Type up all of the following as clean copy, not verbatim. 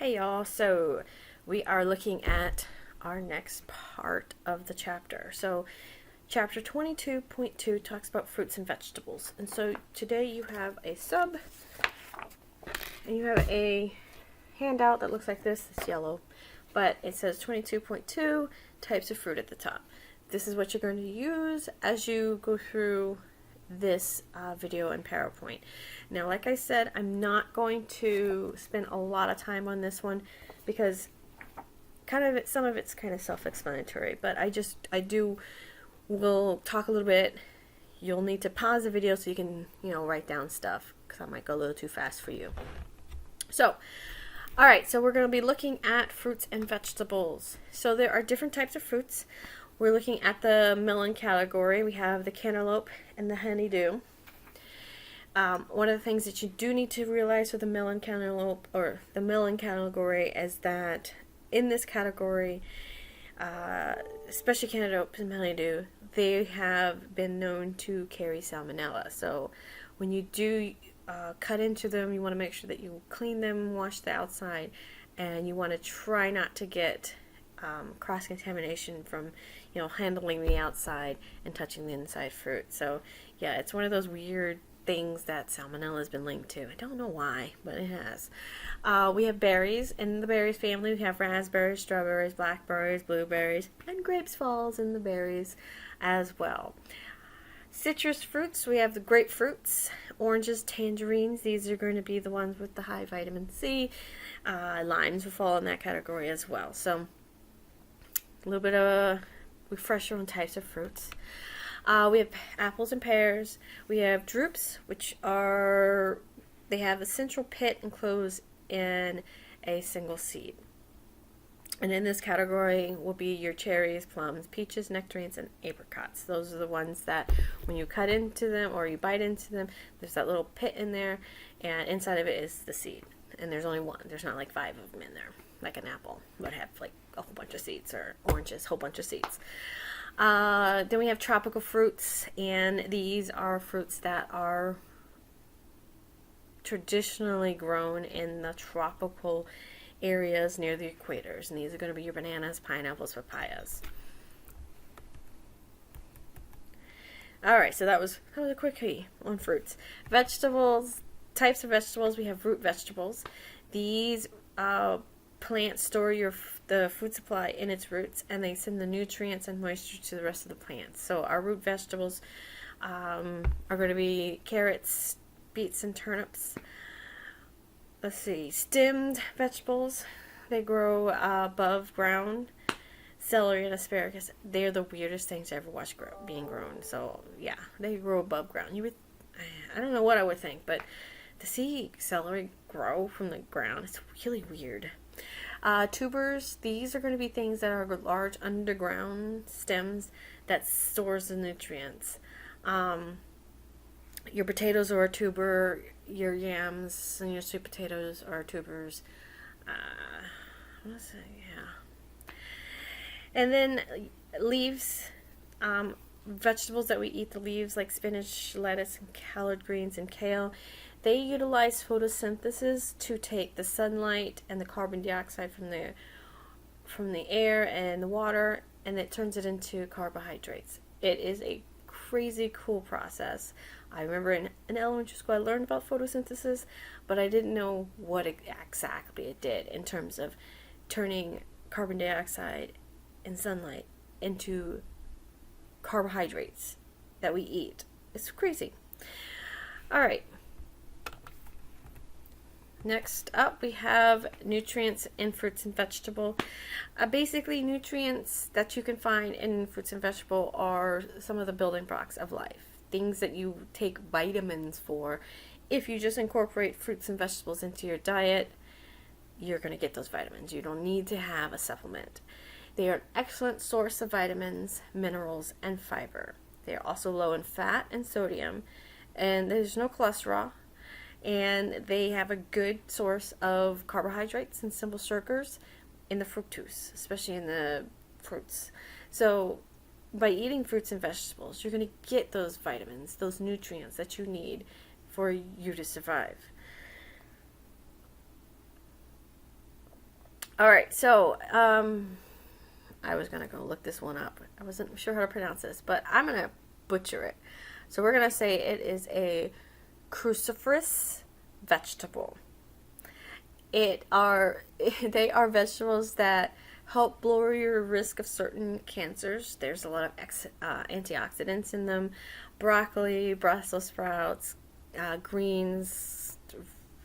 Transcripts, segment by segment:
Hey y'all, so we are looking at our next part of the chapter. So, chapter 22.2 talks about fruits and vegetables. And so today you have a sub and you have a handout that looks like this. It's yellow, but it says 22.2 types of fruit at the top. This is what you're going to use as you go through this video in PowerPoint. Now, like I said, I'm not going to spend a lot of time on this one because some of it's kind of self-explanatory, but we'll talk a little bit. You'll need to pause the video so you can, write down stuff because I might go a little too fast for you. So, all right, so we're going to be looking at fruits and vegetables. So there are different types of fruits. We're looking at the melon category. We have the cantaloupe and the honeydew. One of the things that you do need to realize with the melon cantaloupe or the melon category is that in this category, especially cantaloupe and honeydew, they have been known to carry salmonella. So when you do cut into them, you want to make sure that you clean them, wash the outside, and you want to try not to get cross-contamination from handling the outside and touching the inside fruit. So yeah, it's one of those weird things that salmonella has been linked to. I don't know why, but it has. We have berries. In the berries family, we have raspberries, strawberries, blackberries, blueberries, and grapes falls in the berries as well. Citrus fruits, we have the grapefruits, oranges, tangerines. These are going to be the ones with the high vitamin C. Limes will fall in that category as well. So a little bit of a refresher on types of fruits. We have apples and pears. We have drupes, they have a central pit enclosed in a single seed. And in this category will be your cherries, plums, peaches, nectarines, and apricots. Those are the ones that when you cut into them or you bite into them, there's that little pit in there, and inside of it is the seed. And there's only one. There's not like 5 of them in there, like an apple would have like a whole bunch of seeds, or oranges, whole bunch of seeds. Then we have tropical fruits, and these are fruits that are traditionally grown in the tropical areas near the equators, and these are going to be your bananas, pineapples, papayas. Alright, so that was a quickie on fruits. Vegetables, types of vegetables, we have root vegetables. These plants store the food supply in its roots, and they send the nutrients and moisture to the rest of the plants. So our root vegetables are going to be carrots, beets, and turnips. Let's see, stemmed vegetables, they grow above ground. Celery and asparagus, they're the weirdest things I ever watched being grown. So yeah, they grow above ground. I don't know what I would think, but to see celery grow from the ground, it's really weird. Tubers, these are going to be things that are large underground stems that stores the nutrients. Your potatoes are a tuber, your yams and your sweet potatoes are tubers. And then leaves, vegetables that we eat the leaves, like spinach, lettuce, and collard greens, and kale. They utilize photosynthesis to take the sunlight and the carbon dioxide from the air and the water, and it turns it into carbohydrates. It is a crazy cool process. I remember in elementary school I learned about photosynthesis, but I didn't know what exactly it did in terms of turning carbon dioxide and sunlight into carbohydrates that we eat. It's crazy. All right. Next up, we have nutrients in fruits and vegetable. Basically, nutrients that you can find in fruits and vegetable are some of the building blocks of life. Things that you take vitamins for. If you just incorporate fruits and vegetables into your diet, you're going to get those vitamins. You don't need to have a supplement. They are an excellent source of vitamins, minerals, and fiber. They are also low in fat and sodium, and there's no cholesterol. And they have a good source of carbohydrates and simple sugars in the fructose, especially in the fruits. So by eating fruits and vegetables, you're going to get those vitamins, those nutrients that you need for you to survive. All right, so I was gonna go look this one up. I wasn't sure how to pronounce this, but I'm gonna butcher it. So we're gonna say it is a cruciferous vegetable. It are they are vegetables that help lower your risk of certain cancers. There's a lot of antioxidants in them. Broccoli, Brussels sprouts, greens,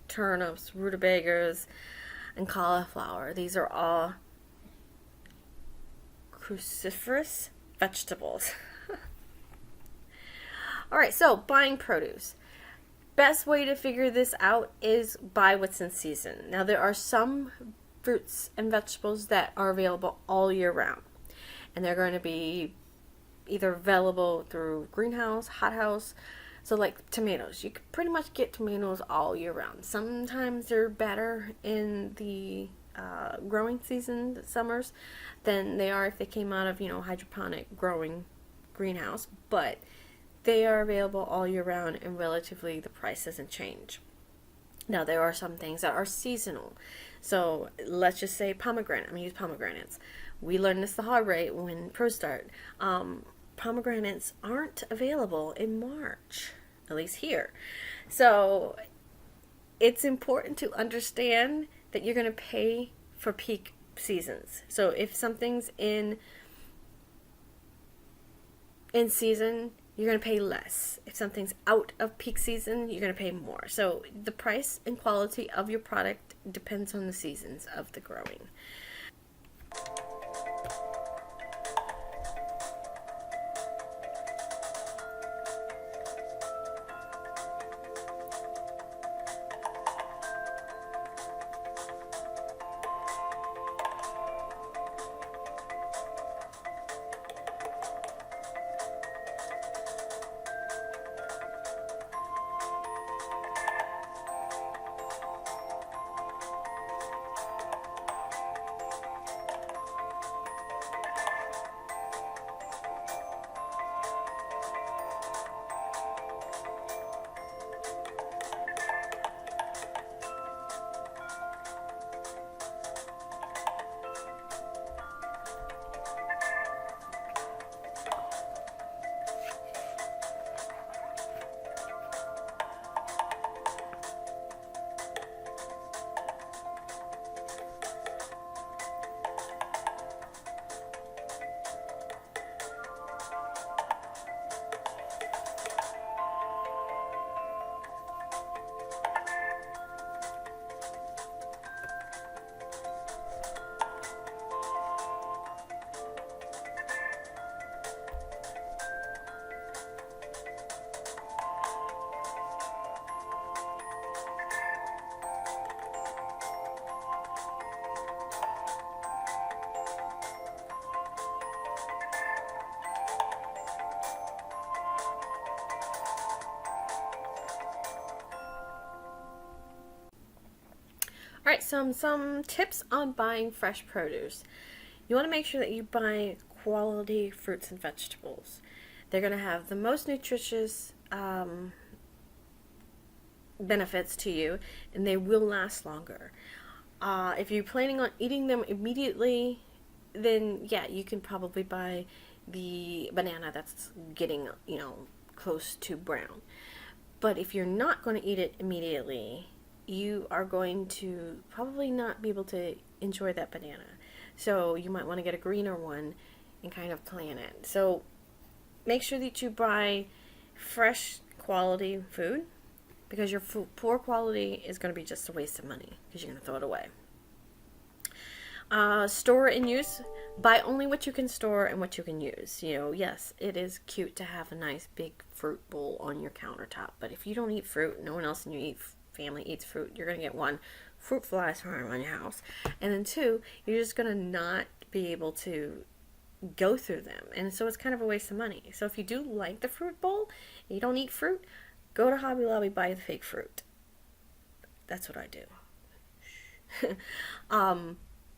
turnips, rutabagas, and cauliflower. These are all cruciferous vegetables. All right, so buying produce. Best way to figure this out is buy what's in season. Now, there are some fruits and vegetables that are available all year round, and they're going to be either available through greenhouse, hothouse. So, like tomatoes, you can pretty much get tomatoes all year round. Sometimes they're better in the growing season, the summers, than they are if they came out of hydroponic growing greenhouse, but they are available all year round, and relatively the price doesn't change. Now, there are some things that are seasonal. So let's just say pomegranate. I'm going to use pomegranates. We learned this the hard way when ProStart. Pomegranates aren't available in March, at least here. So it's important to understand that you're going to pay for peak seasons. So if something's in season, you're going to pay less. If something's out of peak season, you're going to pay more. So the price and quality of your product depends on the seasons of the growing. All right, some tips on buying fresh produce. You want to make sure that you buy quality fruits and vegetables. They're going to have the most nutritious benefits to you, and they will last longer. If you're planning on eating them immediately, then yeah, you can probably buy the banana that's getting, close to brown. But if you're not going to eat it immediately, you are going to probably not be able to enjoy that banana. So you might want to get a greener one and kind of plan it. So make sure that you buy fresh quality food, because your poor quality is going to be just a waste of money because you're going to throw it away. Store and use. Buy only what you can store and what you can use. Yes, it is cute to have a nice big fruit bowl on your countertop, but if you don't eat fruit, no one else in your family eats fruit, you're going to get one, fruit flies farm on your house, and then two, you're just going to not be able to go through them, and so it's kind of a waste of money. So if you do like the fruit bowl and you don't eat fruit, go to Hobby Lobby, buy the fake fruit. That's what I do.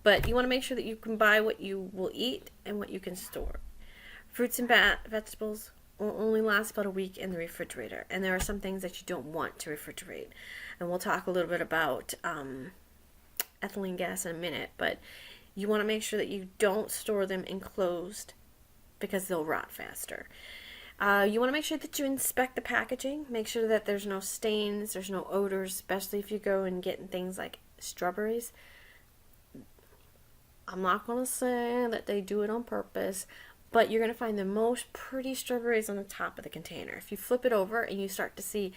But you want to make sure that you can buy what you will eat and what you can store. Fruits and vegetables will only last about a week in the refrigerator, and there are some things that you don't want to refrigerate. And we'll talk a little bit about ethylene gas in a minute, but you want to make sure that you don't store them enclosed because they'll rot faster. You want to make sure that you inspect the packaging. Make sure that there's no stains, there's no odors, especially if you go and get things like strawberries. I'm not going to say that they do it on purpose, but you're going to find the most pretty strawberries on the top of the container. If you flip it over and you start to see,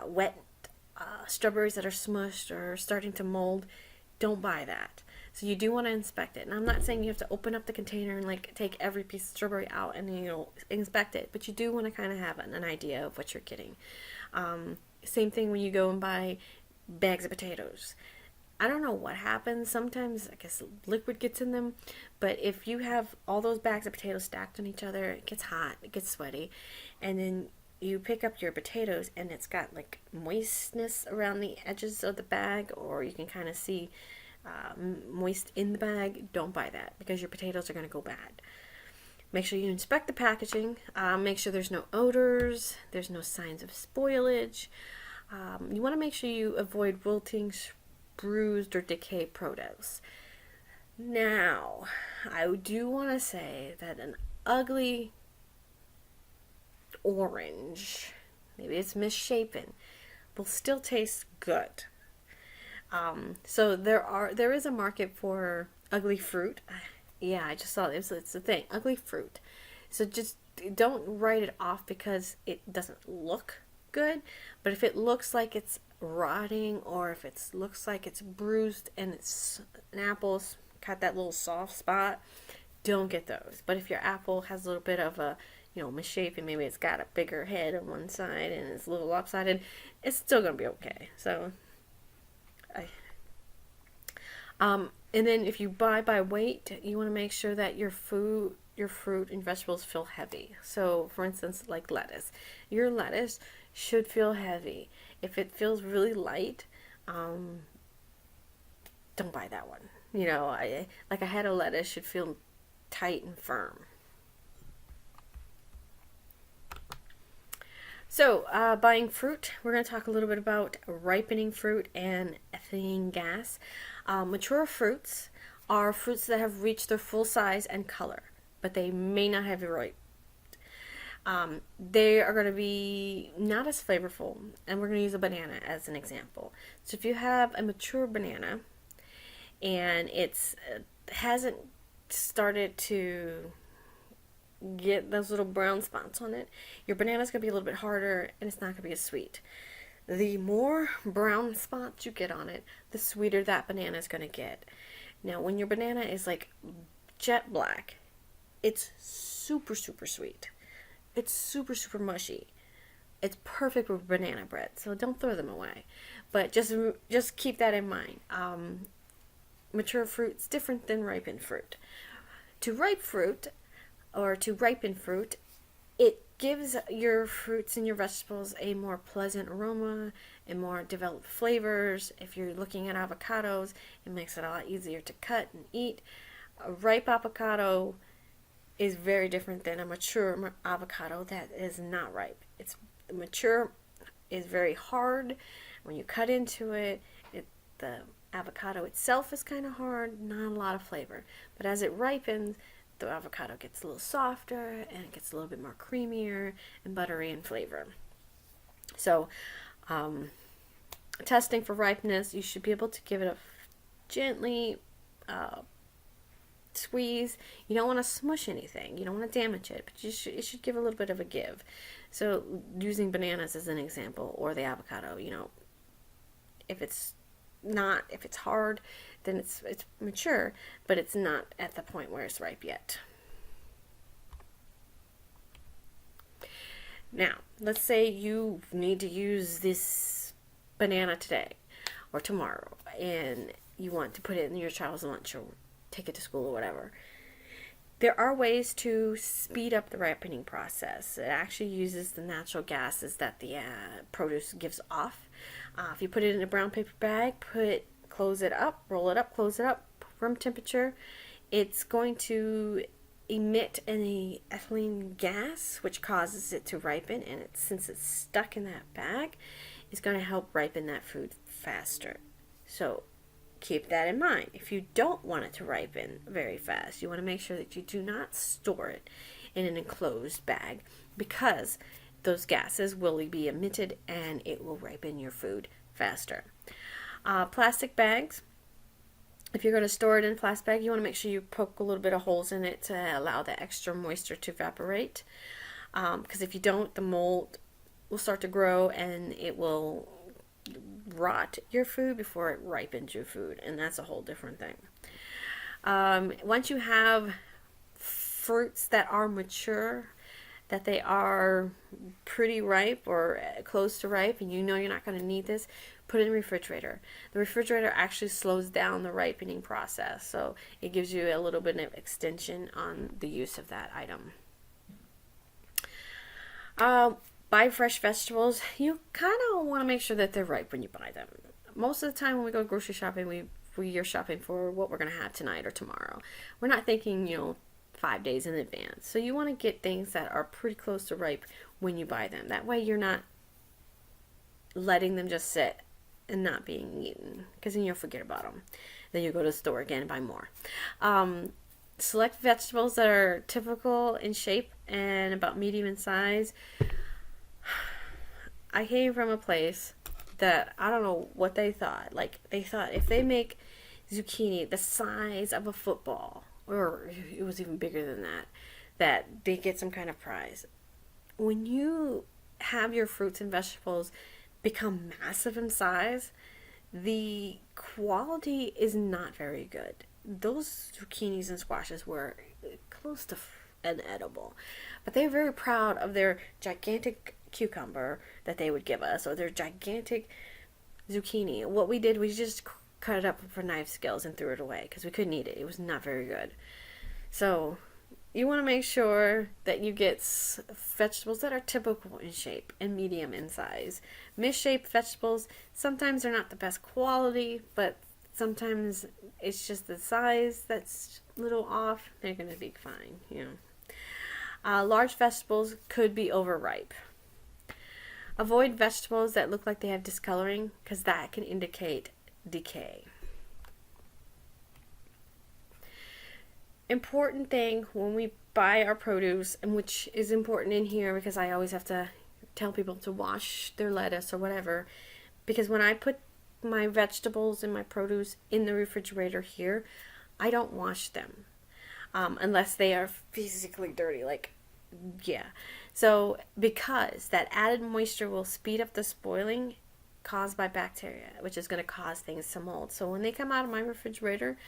wet strawberries that are smushed or starting to mold, don't buy that. So you do want to inspect it. And I'm not saying you have to open up the container and take every piece of strawberry out and inspect it, but you do want to kind of have an idea of what you're getting. Same thing when you go and buy bags of potatoes. I don't know what happens. Sometimes I guess liquid gets in them, but if you have all those bags of potatoes stacked on each other, it gets hot, it gets sweaty, and then you pick up your potatoes and it's got moistness around the edges of the bag, or you can kind of see moist in the bag. Don't buy that because your potatoes are going to go bad. Make sure you inspect the packaging. Make sure there's no odors, there's no signs of spoilage. You want to make sure you avoid wilting, bruised, or decayed produce. Now, I do want to say that an ugly orange, maybe it's misshapen, will still taste good. So there is a market for ugly fruit. Yeah, I just saw it. It's a thing, ugly fruit. So just don't write it off because it doesn't look good. But if it looks like it's rotting, or if it looks like it's bruised and an apple's got that little soft spot, don't get those. But if your apple has a little bit of a misshapen, maybe it's got a bigger head on one side and it's a little lopsided, it's still gonna be okay. So and then if you buy by weight, you want to make sure that your fruit and vegetables feel heavy. So for instance, like lettuce, your lettuce should feel heavy. If it feels really light, don't buy that one. A head of lettuce should feel tight and firm. So, buying fruit, we're going to talk a little bit about ripening fruit and ethylene gas. Mature fruits are fruits that have reached their full size and color, but they may not have ripe. They are going to be not as flavorful, and we're going to use a banana as an example. So if you have a mature banana and it hasn't started to get those little brown spots on it, your banana's going to be a little bit harder and it's not going to be as sweet. The more brown spots you get on it, the sweeter that banana is going to get. Now, when your banana is jet black, it's super, super sweet. It's super, super mushy. It's perfect with banana bread, so don't throw them away. But just keep that in mind. Mature fruit's different than ripened fruit. To ripen fruit, it gives your fruits and your vegetables a more pleasant aroma and more developed flavors. If you're looking at avocados, it makes it a lot easier to cut and eat. A ripe avocado is very different than a mature avocado that is not ripe. It's mature is very hard. When you cut into it, the avocado itself is kind of hard, not a lot of flavor. But as it ripens, the avocado gets a little softer and it gets a little bit more creamier and buttery in flavor. So, testing for ripeness, you should be able to give it a gently squeeze. You don't want to smush anything. You don't want to damage it, but it should give a little bit of a give. So, using bananas as an example, or the avocado, if it's hard, then it's mature, but it's not at the point where it's ripe yet. Now, let's say you need to use this banana today or tomorrow, and you want to put it in your child's lunch or take it to school or whatever. There are ways to speed up the ripening process. It actually uses the natural gases that the produce gives off. If you put it in a brown paper bag, close it up, roll it up, close it up, room temperature, it's going to emit any ethylene gas, which causes it to ripen, and since it's stuck in that bag, it's going to help ripen that food faster. So keep that in mind. If you don't want it to ripen very fast, you want to make sure that you do not store it in an enclosed bag, because those gases will be emitted and it will ripen your food faster. Plastic bags, if you're going to store it in a plastic bag, you want to make sure you poke a little bit of holes in it to allow the extra moisture to evaporate. Because if you don't, the mold will start to grow and it will rot your food before it ripens your food, and that's a whole different thing. Once you have fruits that are mature, that they are pretty ripe or close to ripe, and you know you're not going to need this, put it in the refrigerator. The refrigerator actually slows down the ripening process, so it gives you a little bit of extension on the use of that item. Buy fresh vegetables. You kind of want to make sure that they're ripe when you buy them. Most of the time when we go grocery shopping, we are shopping for what we're going to have tonight or tomorrow. We're not thinking, 5 days in advance. So you want to get things that are pretty close to ripe when you buy them. That way you're not letting them just sit and not being eaten, because then you'll forget about them. Then you go to the store again and buy more. Select vegetables that are typical in shape and about medium in size. I came from a place that I don't know what they thought. Like, they thought if they make zucchini the size of a football, or it was even bigger than that they get some kind of prize. When you have your fruits and vegetables become massive in size, the quality is not very good. Those zucchinis and squashes were close to inedible, but they're very proud of their gigantic cucumber that they would give us, or their gigantic zucchini. What we did, we just cut it up for knife skills and threw it away because we couldn't eat it. It was not very good. So you want to make sure that you get vegetables that are typical in shape and medium in size. Misshaped vegetables, sometimes they're not the best quality, but sometimes it's just the size that's a little off. They're going to be fine, Large vegetables could be overripe. Avoid vegetables that look like they have discoloring, because that can indicate decay. Important thing when we buy our produce, and which is important in here because I always have to tell people to wash their lettuce or whatever, because when I put my vegetables and my produce in the refrigerator here, I don't wash them unless they are physically dirty, so because that added moisture will speed up the spoiling caused by bacteria, which is going to cause things to mold. So when they come out of my refrigerator,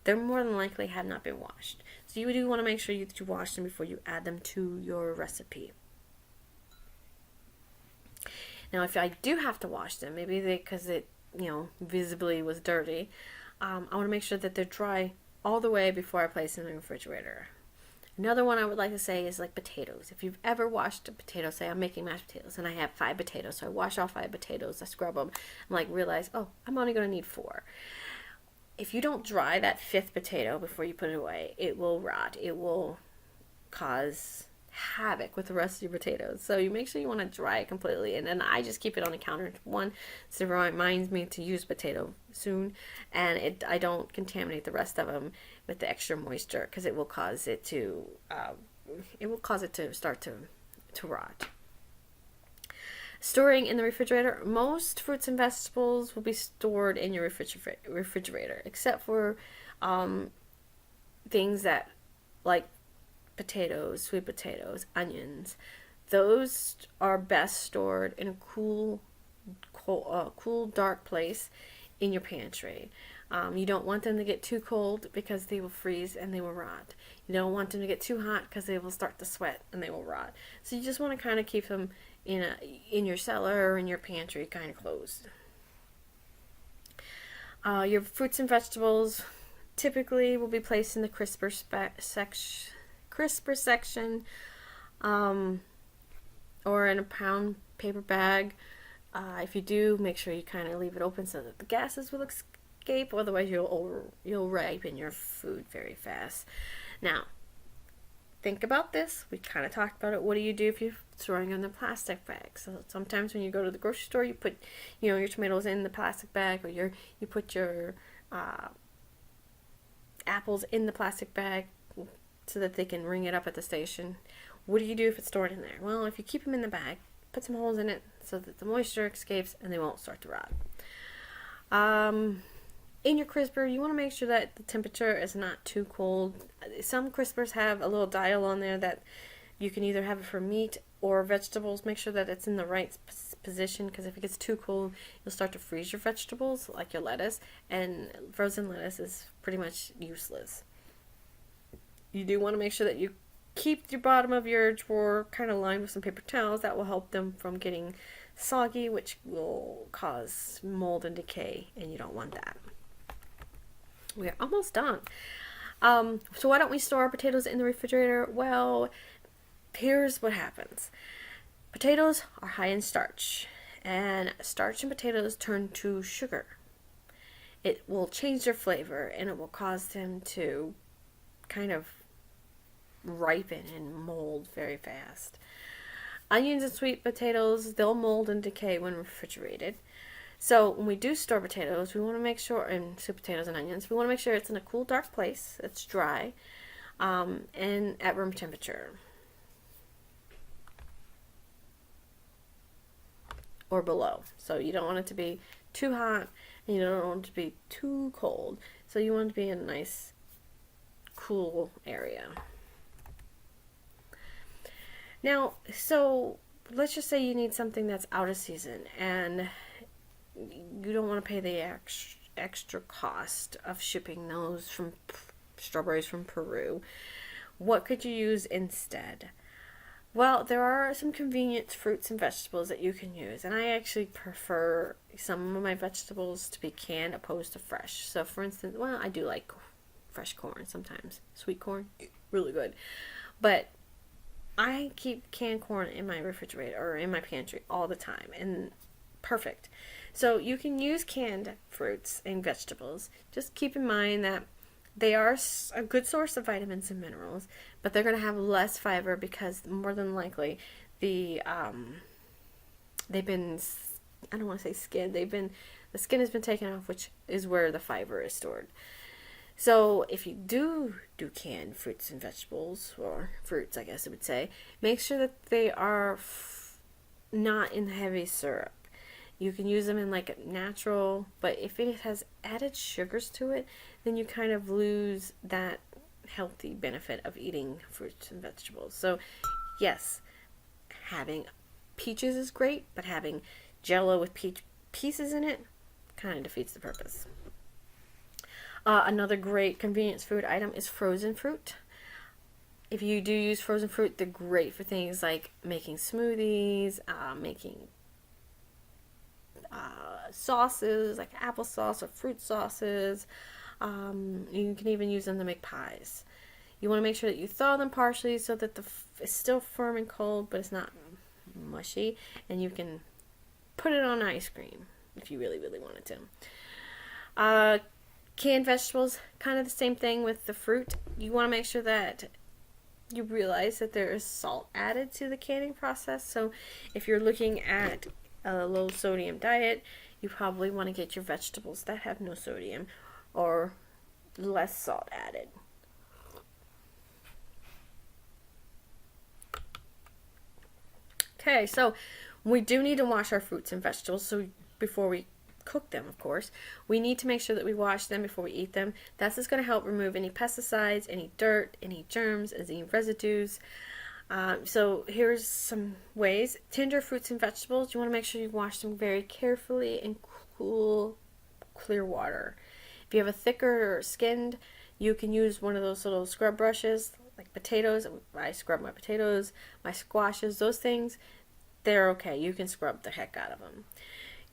they're more than likely have not been washed. So you do want to make sure that you wash them before you add them to your recipe. Now, if I do have to wash them, maybe because it, visibly was dirty, I want to make sure that they're dry all the way before I place them in the refrigerator. Another one I would like to say is like potatoes. If you've ever washed a potato, say I'm making mashed potatoes and I have 5 potatoes, so I wash all 5 potatoes, I scrub them, and realize, I'm only going to need 4. If you don't dry that 5th potato before you put it away, it will rot. It will cause havoc with the rest of your potatoes. So you make sure you want to dry it completely, and then I just keep it on the counter, so it reminds me to use potato soon, and I don't contaminate the rest of them with the extra moisture, because it will cause it to start to rot. Storing in the refrigerator. Most fruits and vegetables will be stored in your refrigerator, except for things that, like potatoes, sweet potatoes, onions. Those are best stored in a cool, dark place in your pantry. You don't want them to get too cold because they will freeze and they will rot. You don't want them to get too hot because they will start to sweat and they will rot. So you just want to kind of keep them in your cellar or in your pantry kind of closed. Your fruits and vegetables typically will be placed in the crisper section, or in a brown paper bag. If you do, make sure you kind of leave it open so that the gases will escape. Otherwise, you'll ripen your food very fast. Now, think about this. We kind of talked about it. What do you do if you're throwing in the plastic bag? So sometimes when you go to the grocery store, you put, your tomatoes in the plastic bag, or you put your apples in the plastic bag so that they can ring it up at the station. What do you do if it's stored in there? Well, if you keep them in the bag, put some holes in it so that the moisture escapes and they won't start to rot. In your crisper, you want to make sure that the temperature is not too cold. Some crispers have a little dial on there that you can either have it for meat or vegetables. Make sure that it's in the right position, because if it gets too cold, you'll start to freeze your vegetables, like your lettuce, and frozen lettuce is pretty much useless. You do want to make sure that you keep your bottom of your drawer kind of lined with some paper towels. That will help them from getting soggy, which will cause mold and decay, and you don't want that. We're almost done. So why don't we store our potatoes in the refrigerator? Well, here's what happens. Potatoes are high in starch, and starch in potatoes turn to sugar. It will change their flavor, and it will cause them to kind of ripen and mold very fast. Onions and sweet potatoes, they'll mold and decay when refrigerated. So when we do store potatoes, we want to make sure, and sweet potatoes and onions, we want to make sure it's in a cool, dark place, it's dry, and at room temperature. Or below. So you don't want it to be too hot, and you don't want it to be too cold. So you want it to be in a nice, cool area. Now, so let's just say you need something that's out of season, and you don't want to pay the extra cost of shipping those from strawberries from Peru. What could you use instead? Well, there are some convenient fruits and vegetables that you can use, and I actually prefer some of my vegetables to be canned opposed to fresh. So for instance, well, I do like fresh corn sometimes. Sweet corn, really good. But I keep canned corn in my refrigerator or in my pantry all the time, and perfect. So you can use canned fruits and vegetables. Just keep in mind that they are a good source of vitamins and minerals, but they're going to have less fiber because more than likely they've been, I don't want to say skinned, the skin has been taken off, which is where the fiber is stored. So if you do canned fruits and vegetables, or fruits I guess I would say, make sure that they are not in heavy syrup. You can use them in like a natural, but if it has added sugars to it, then you kind of lose that healthy benefit of eating fruits and vegetables. So yes, having peaches is great, but having Jell-O with peach pieces in it kind of defeats the purpose. Another great convenience food item is frozen fruit. If you do use frozen fruit, they're great for things like making smoothies, making sauces like applesauce or fruit sauces. You can even use them to make pies. You want to make sure that you thaw them partially so that it's still firm and cold, but it's not mushy, and you can put it on ice cream if you really, really wanted to. Canned vegetables, kind of the same thing with the fruit. You want to make sure that you realize that there is salt added to the canning process. So if you're looking at a low sodium diet, you probably want to get your vegetables that have no sodium or less salt added. Okay, so we do need to wash our fruits and vegetables. So before we cook them, of course, we need to make sure that we wash them before we eat them. That's just going to help remove any pesticides, any dirt, any germs, any residues. So here's some ways. Tender fruits and vegetables, you want to make sure you wash them very carefully in cool, clear water. If you have a thicker skinned, you can use one of those little scrub brushes, like potatoes. I scrub my potatoes, my squashes, those things, they're okay. You can scrub the heck out of them.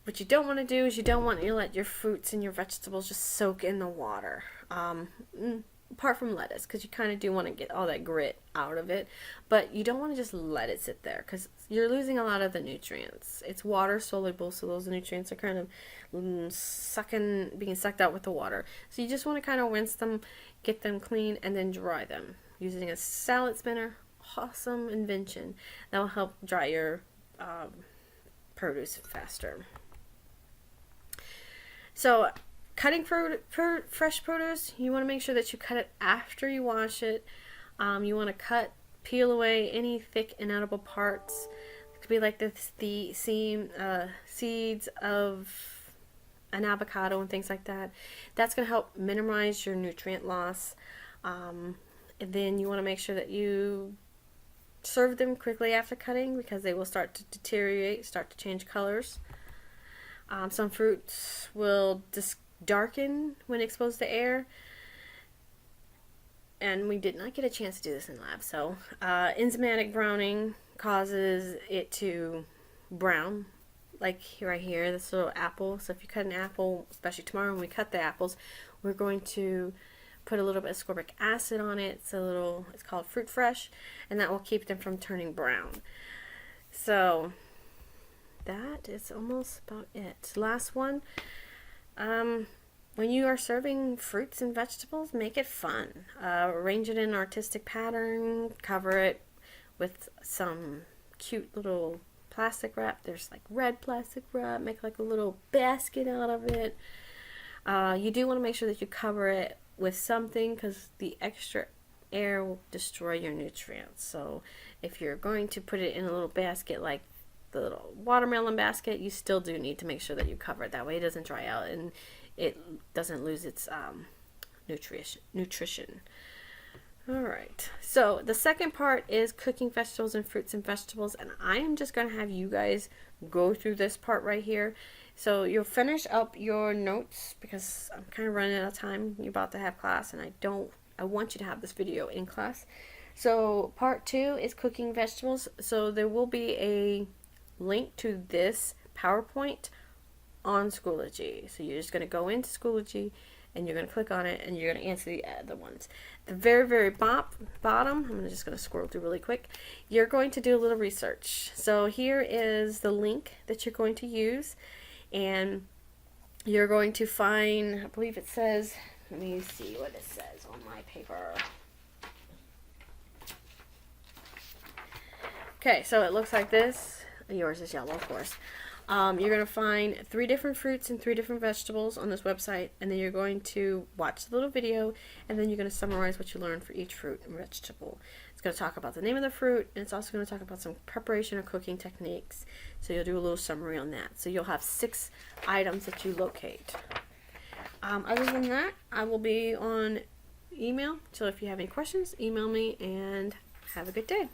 What you don't want to do is you don't want to let your fruits and your vegetables just soak in the water. Apart from lettuce, because you kind of do want to get all that grit out of it, but you don't want to just let it sit there because you're losing a lot of the nutrients. It's water soluble, so those nutrients are kind of being sucked out with the water. So you just want to kind of rinse them, get them clean, and then dry them. using a salad spinner. Awesome invention that will help dry your produce faster. So cutting fresh produce, you want to make sure that you cut it after you wash it. You want to peel away any thick inedible parts. It could be like the seeds of an avocado and things like that. That's going to help minimize your nutrient loss. And then you want to make sure that you serve them quickly after cutting, because they will start to deteriorate, start to change colors. Some fruits will darken when exposed to air, and we did not get a chance to do this in lab. So enzymatic browning causes it to brown, like right here, this little apple. So if you cut an apple, especially tomorrow when we cut the apples, we're going to put a little bit of ascorbic acid on it. It's called Fruit Fresh, and that will keep them from turning brown. So that is almost about it. Last one. When you are serving fruits and vegetables, make it fun. Arrange it in an artistic pattern. Cover it with some cute little plastic wrap. There's like red plastic wrap. Make like a little basket out of it. You do want to make sure that you cover it with something, because the extra air will destroy your nutrients. So if you're going to put it in a little basket like the little watermelon basket, you still do need to make sure that you cover it. That way it doesn't dry out and it doesn't lose its nutrition. Alright, so the second part is cooking vegetables and fruits and vegetables, and I am just going to have you guys go through this part right here. So you'll finish up your notes, because I'm kind of running out of time. You're about to have class, and I want you to have this video in class. So part 2 is cooking vegetables. So there will be a link to this PowerPoint on Schoology. So you're just going to go into Schoology and you're going to click on it and you're going to answer the other ones. The very, very bottom, I'm just going to scroll through really quick. You're going to do a little research. So here is the link that you're going to use, and you're going to find, I believe it says, let me see what it says on my paper. Okay, so it looks like this. Yours is yellow, of course. You're going to find 3 different fruits and 3 different vegetables on this website, and then you're going to watch the little video, and then you're going to summarize what you learned for each fruit and vegetable. It's going to talk about the name of the fruit, and it's also going to talk about some preparation or cooking techniques. So you'll do a little summary on that. So you'll have 6 items that you locate. Other than that, I will be on email. So if you have any questions, email me, and have a good day.